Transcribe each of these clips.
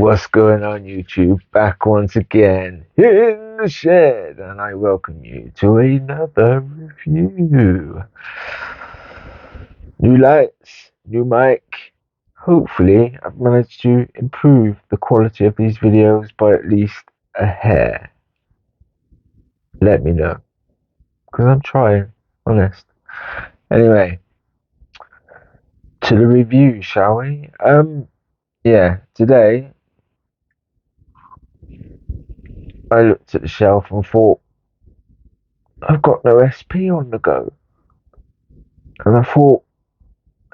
What's going on, YouTube? Back once again in the shed, and I welcome you to another review. New lights, new mic. Hopefully, I've managed to improve the quality of these videos by at least a hair. Let me know, because I'm trying, honest. Anyway, to the review, shall we? Yeah, today I looked at the shelf and thought, I've got no SP on the go. And I thought,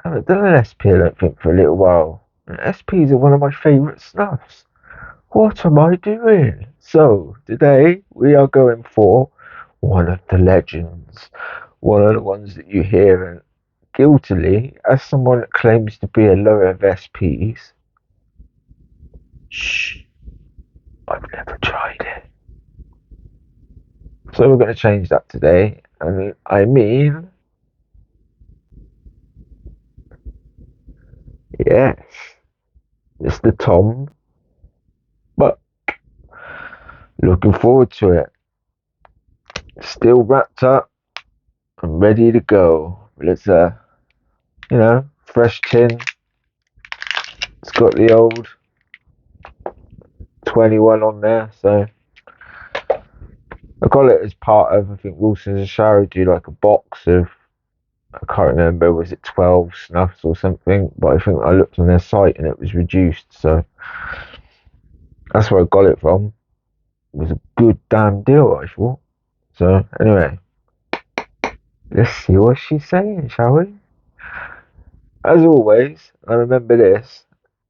I haven't done an SP, I don't think, for a little while. And SPs are one of my favourite snuffs. What am I doing? So, today we are going for one of the legends. One of the ones that you hear, and guiltily, as someone that claims to be a lover of SPs, shh, I've never tried it. So we're going to change that today. I mean, yes, Mr. Tom, but looking forward to it. Still wrapped up and ready to go. But it's fresh tin. It's got the old 21 on there, so I got it as part of, I think Wilson's and Sharrow do like a box of, I can't remember, was it 12 snuffs or something, but I think I looked on their site and it was reduced, so that's where I got it from. It was a good damn deal, I thought. So anyway, let's see what she's saying, shall we? As always, I remember this,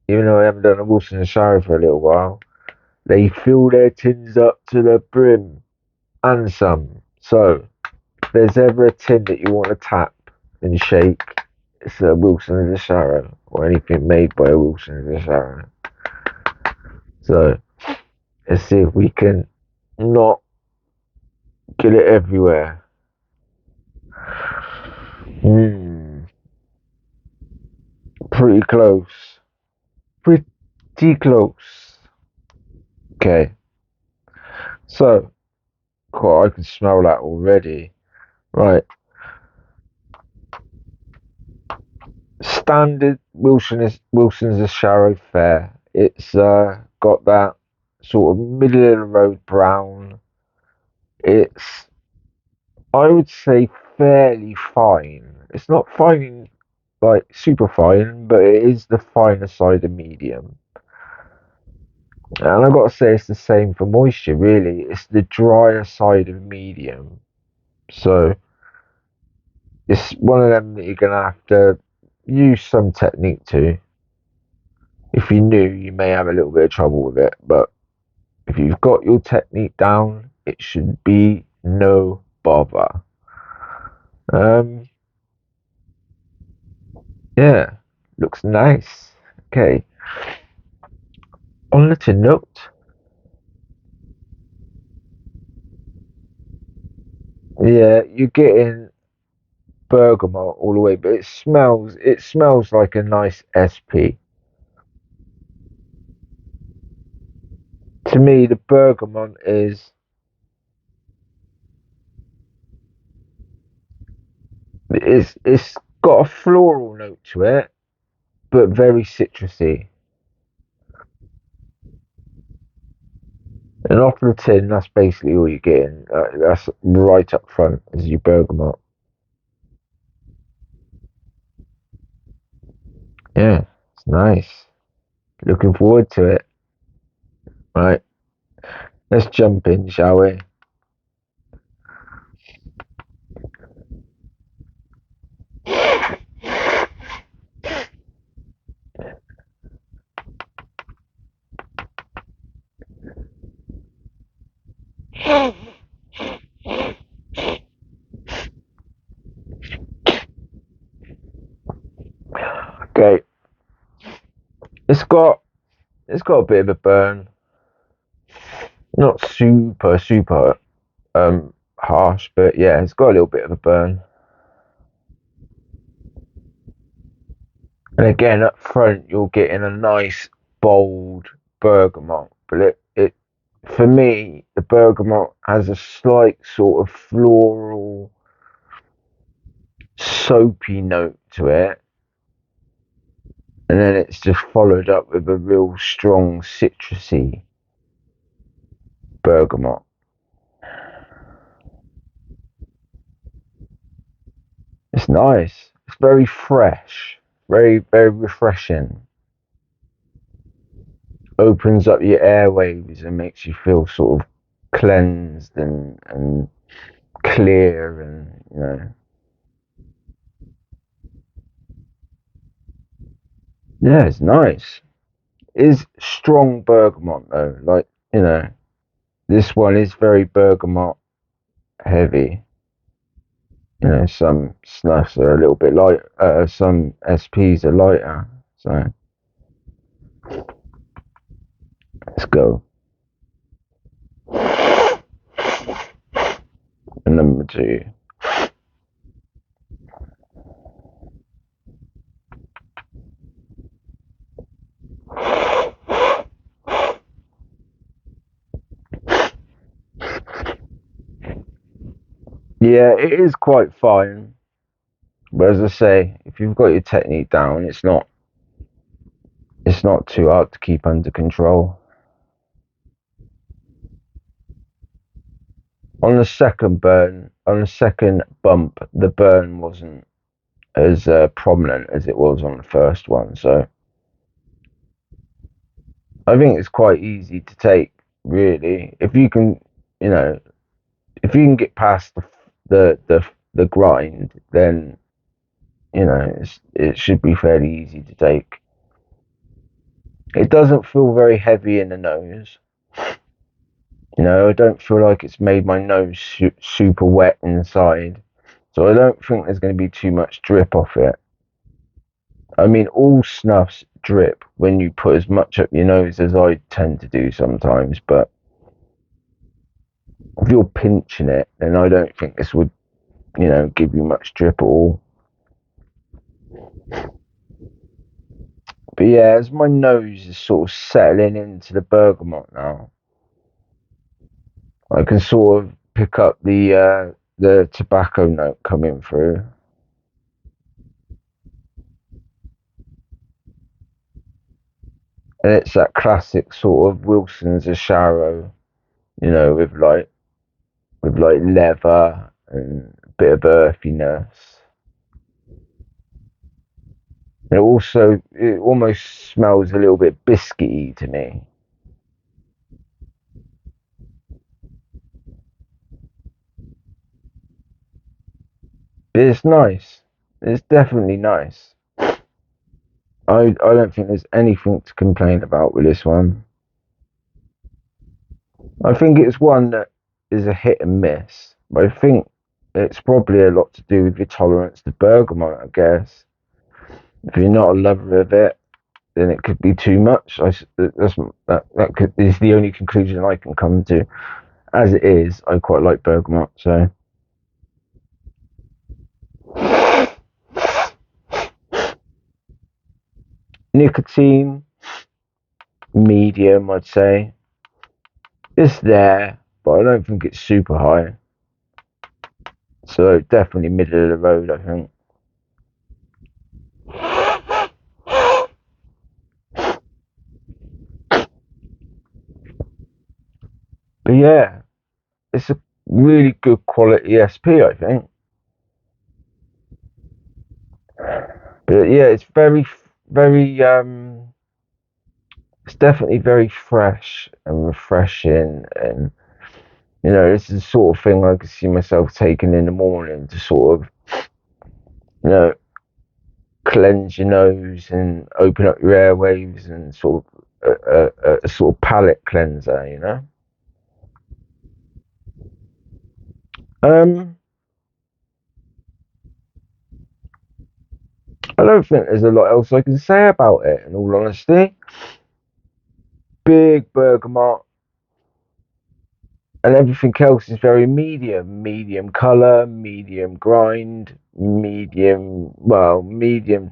even though I haven't done a Wilson and Sharrow for a little while, they fill their tins up to the brim and some. So, if there's ever a tin that you want to tap and shake, it's a Wilson and a Sharrow, or anything made by a Wilson and a Sharrow. So, let's see if we can not get it everywhere. Pretty close. Pretty close. Okay. So, I can smell that already. Right. Standard Wilson's a Sharrow fare. It's got that sort of middle of the road brown. It's, I would say, fairly fine. It's not fine, like super fine, but it is the finer side of medium. And I've got to say, it's the same for moisture, really. It's the drier side of medium. So, it's one of them that you're going to have to use some technique to. If you're new, you may have a little bit of trouble with it, but if you've got your technique down, it should be no bother. Yeah, looks nice. Okay. On the note, yeah, you're getting bergamot all the way, but it smells like a nice SP. To me, the bergamot it's got a floral note to it, but very citrusy. And off the tin, that's basically all you're getting. That's right up front is your bergamot. Yeah, it's nice. Looking forward to it. Right, let's jump in, shall we? Okay, it's got a bit of a burn. Not super harsh, but yeah, it's got a little bit of a burn. And again, up front, you're getting a nice, bold bergamot, but it for me the bergamot has a slight sort of floral, soapy note to it, and then it's just followed up with a real strong citrusy bergamot. It's nice. It's very fresh, very refreshing. Opens up your airwaves and makes you feel sort of cleansed and clear, and yeah, it's nice. Is strong bergamot though, like this one is very bergamot heavy. Some snuffs are a little bit light, some SPs are lighter. So let's go. And number two. Yeah, it is quite fine. But as I say, if you've got your technique down, it's not too hard to keep under control. On the second bump, the burn wasn't as prominent as it was on the first one. So I think it's quite easy to take, really, if you can, you know, if you can get past the grind, then it should be fairly easy to take. It doesn't feel very heavy in the nose. I don't feel like it's made my nose super wet inside. So I don't think there's going to be too much drip off it. I mean, all snuffs drip when you put as much up your nose as I tend to do sometimes, but if you're pinching it, then I don't think this would, give you much drip at all. But yeah, as my nose is sort of settling into the bergamot now, I can sort of pick up the tobacco note coming through. And it's that classic sort of Wilson's a Sharrow, with like leather and a bit of earthiness. It almost smells a little bit biscuity to me. But it's nice. It's definitely nice. I don't think there's anything to complain about with this one. I think it's one that is a hit and miss, but I think it's probably a lot to do with your tolerance to bergamot, I guess. If you're not a lover of it, then it could be too much. Is the only conclusion I can come to. As it is, I quite like bergamot, so. Nicotine, medium, I'd say. It's there, but I don't think it's super high. So definitely middle of the road, I think. But yeah, it's a really good quality SP, I think. But yeah, it's it's definitely very fresh and refreshing, and this is the sort of thing I could see myself taking in the morning to sort of, you know, cleanse your nose and open up your airwaves and sort of a sort of palate cleanser. Um, I don't think there's a lot else I can say about it, in all honesty. Big bergamot, and everything else is very medium color, medium grind, medium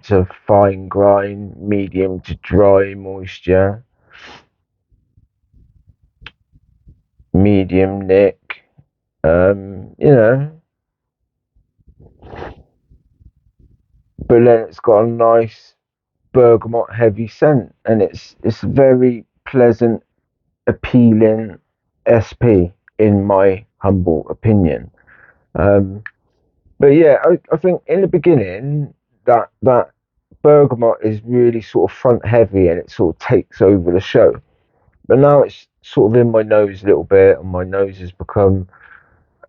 to fine grind, medium to dry moisture. medium nick, you know, but then it's got a nice bergamot heavy scent, and it's very pleasant, appealing SP in my humble opinion. Um, but yeah, I think in the beginning that bergamot is really sort of front heavy and it sort of takes over the show. But now it's sort of in my nose a little bit, and my nose has become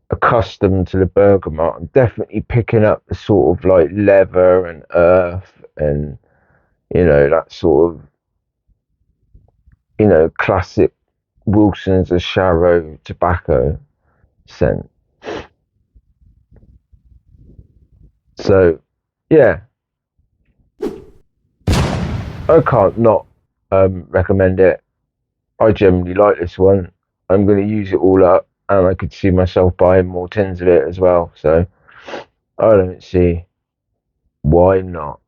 accustomed to the bergamot. I'm definitely picking up the sort of like leather and earth and that sort of classic Wilson's and Sharrow tobacco scent. So yeah, I can't not recommend it. I generally like this one. I'm going to use it all up, and I could see myself buying more tins of it as well. So I don't see why not.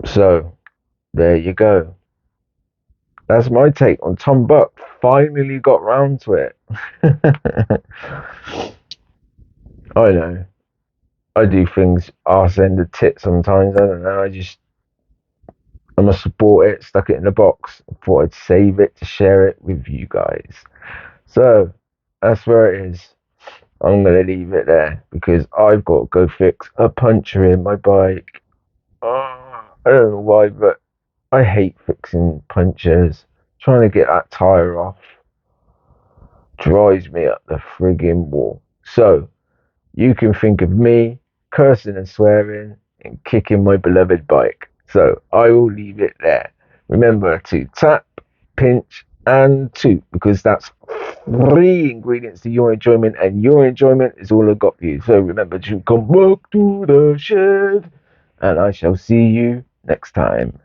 So there you go. That's my take on Tom Buck. Finally got round to it. I know. I do things arse end of tit sometimes. I don't know. I must have bought it, stuck it in a box, thought I'd save it to share it with you guys. So that's where it is. I'm gonna leave it there because I've got to go fix a puncture in my bike. Oh, I don't know why, but I hate fixing punctures. Trying to get that tire off drives me up the frigging wall. So you can think of me cursing and swearing and kicking my beloved bike. So I will leave it there. Remember to tap, pinch, and toot, because that's 3 ingredients to your enjoyment, and your enjoyment is all I've got for you. So remember to come back to the shed, and I shall see you next time.